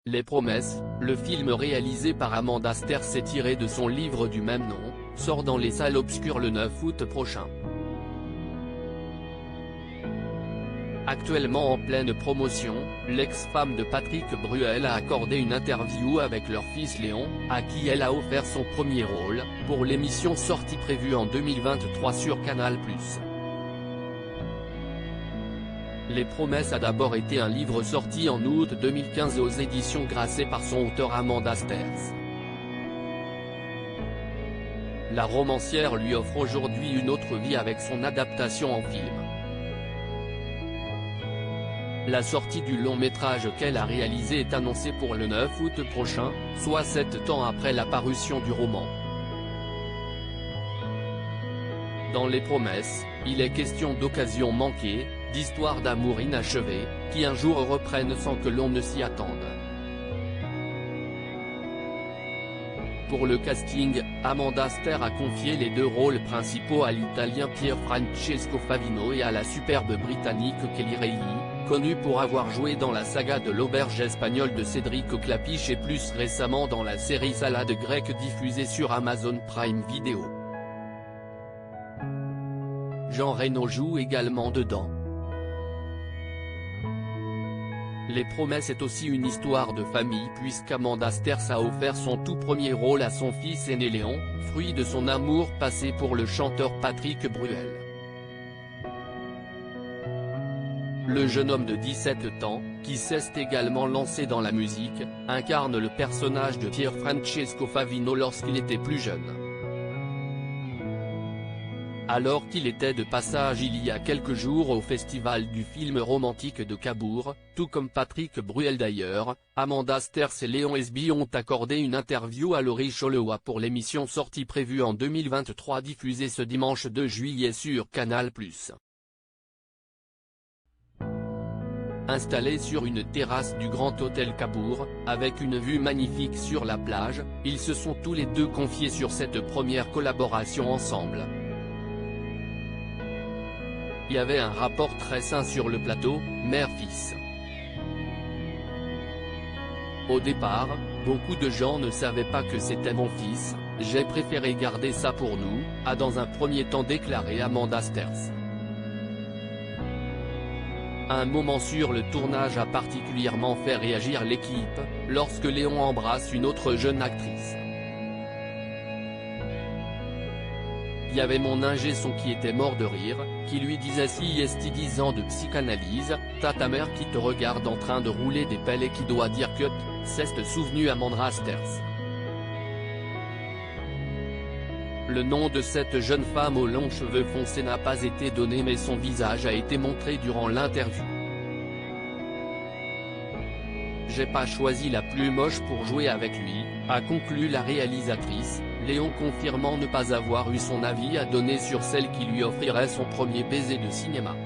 Les Promesses, le film réalisé par Amanda Sterz et tiré de son livre du même nom, sort dans les salles obscures le 9 août prochain. Actuellement en pleine promotion, l'ex-femme de Patrick Bruel a accordé une interview avec leur fils Léon, à qui elle a offert son premier rôle, pour l'émission sortie prévue en 2023 sur Canal+. Les Promesses a d'abord été un livre sorti en août 2015 aux éditions Grasset par son auteur Amanda Sterz. La romancière lui offre aujourd'hui une autre vie avec son adaptation en film. La sortie du long-métrage qu'elle a réalisé est annoncée pour le 9 août prochain, soit 7 ans après la parution du roman. Dans Les Promesses, il est question d'occasions manquées, d'histoires d'amour inachevées, qui un jour reprennent sans que l'on ne s'y attende. Pour le casting, Amanda Sterz a confié les deux rôles principaux à l'italien Pier Francesco Favino et à la superbe britannique Kelly Reilly, connue pour avoir joué dans la saga de l'auberge espagnole de Cédric Klapisch et plus récemment dans la série Salade grecque diffusée sur Amazon Prime Video. Jean Reno joue également dedans. Les Promesses est aussi une histoire de famille puisqu'Amanda Sterz a offert son tout premier rôle à son fils aîné Léon, fruit de son amour passé pour le chanteur Patrick Bruel. Le jeune homme de 17 ans, qui s'est également lancé dans la musique, incarne le personnage de Pier Francesco Favino lorsqu'il était plus jeune. Alors qu'il était de passage il y a quelques jours au festival du film romantique de Cabourg, tout comme Patrick Bruel d'ailleurs, Amanda Sterz et Léon Esby ont accordé une interview à Laurie Cholewa pour l'émission sortie prévue en 2023 diffusée ce dimanche 2 juillet sur Canal+. Installés sur une terrasse du Grand Hôtel Cabourg, avec une vue magnifique sur la plage, ils se sont tous les deux confiés sur cette première collaboration ensemble. Il y avait un rapport très sain sur le plateau, mère-fils. Au départ, beaucoup de gens ne savaient pas que c'était mon fils, j'ai préféré garder ça pour nous, a dans un premier temps déclaré Amanda Sterz. Un moment sur le tournage a particulièrement fait réagir l'équipe, lorsque Léon embrasse une autre jeune actrice. Il y avait mon ingé son qui était mort de rire, qui lui disait si est 10 ans de psychanalyse, t'as ta mère qui te regarde en train de rouler des pelles et qui doit dire que c'est souvenu Amanda Sterz. Le nom de cette jeune femme aux longs cheveux foncés n'a pas été donné mais son visage a été montré durant l'interview. J'ai pas choisi la plus moche pour jouer avec lui, a conclu la réalisatrice, Léon confirmant ne pas avoir eu son avis à donner sur celle qui lui offrirait son premier baiser de cinéma.